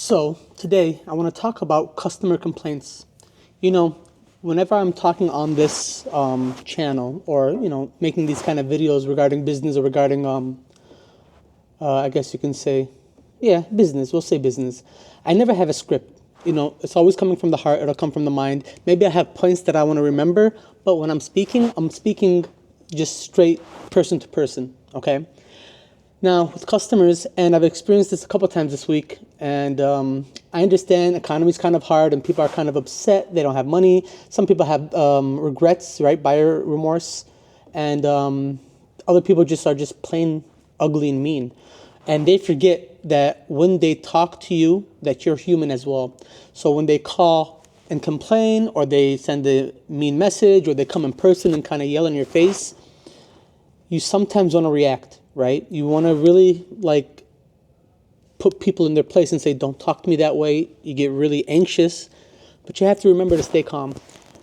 So today I want to talk about customer complaints. You know, whenever I'm talking on this channel or, making these kind of videos regarding business or regarding, I guess you can say, yeah, business, we'll say business. I never have a script. It's always coming from the heart. It'll come from the mind. Maybe I have points that I want to remember, but when I'm speaking just straight person to person. Okay. Now, with customers, and I've experienced this a couple times this week, and I understand economy's kind of hard and people are kind of upset. They don't have money. Some people have regrets, right? Buyer remorse. And other people are just plain ugly and mean. And they forget that when they talk to you, that you're human as well. So when they call and complain, or they send a mean message, or they come in person and kind of yell in your face, you sometimes want to react, right? You want to really put people in their place and say, don't talk to me that way. You get really anxious, but you have to remember to stay calm.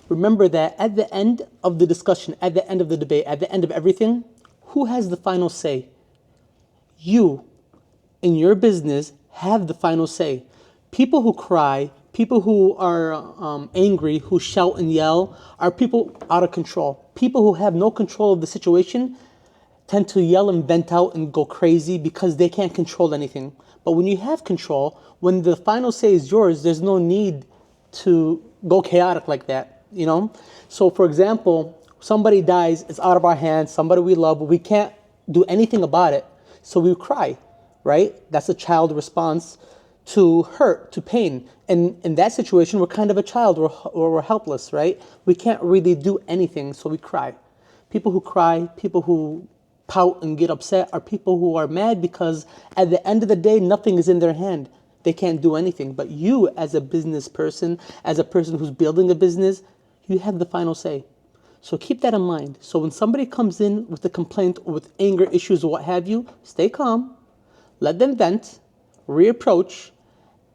Remember that at the end of the discussion, at the end of the debate, at the end of everything, who has the final say? You, in your business, have the final say. People who cry, people who are angry, who shout and yell, are people out of control. People who have no control of the situation tend to yell and vent out and go crazy because they can't control anything. But when you have control, when the final say is yours, there's no need to go chaotic like that, So for example, somebody dies, it's out of our hands, somebody we love, we can't do anything about it. So we cry, right? That's a child response to hurt, to pain. And in that situation, we're kind of a child, or we're helpless, right? We can't really do anything, so we cry. People who cry, people who pout and get upset are people who are mad because at the end of the day, nothing is in their hand. They can't do anything. But you, as a business person, as a person who's building a business, you have the final say. So keep that in mind. So when somebody comes in with a complaint or with anger issues or what have you, stay calm, let them vent, reapproach.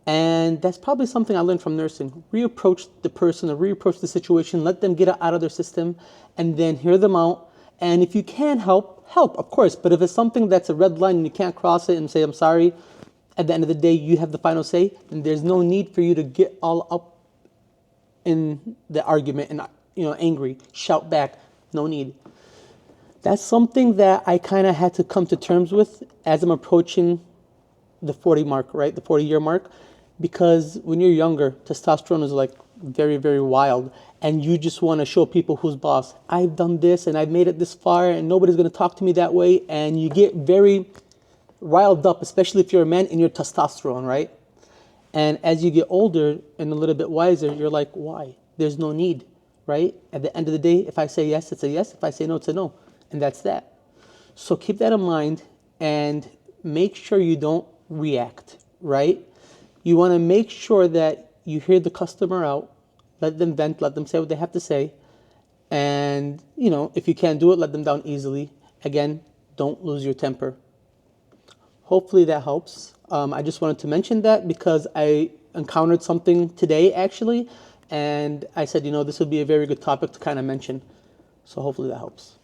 And that's probably something I learned from nursing. Reapproach the person or reapproach the situation, let them get it out of their system, and then hear them out. And if you can help, of course. But if it's something that's a red line and you can't cross it and say, I'm sorry, at the end of the day, you have the final say, then there's no need for you to get all up in the argument and, angry, shout back. No need. That's something that I kind of had to come to terms with as I'm approaching the 40 mark, right? The 40-year mark. Because when you're younger, testosterone is very, very wild. And you just want to show people who's boss. I've done this and I've made it this far and nobody's going to talk to me that way. And you get very riled up, especially if you're a man in your testosterone, right? And as you get older and a little bit wiser, you're like, why? There's no need, right? At the end of the day, if I say yes, it's a yes. If I say no, it's a no. And that's that. So keep that in mind and make sure you don't react, right? You want to make sure that you hear the customer out, let them vent, let them say what they have to say. And, if you can't do it, let them down easily. Again, don't lose your temper. Hopefully that helps. I just wanted to mention that because I encountered something today, actually. And I said, this would be a very good topic to kind of mention. So hopefully that helps.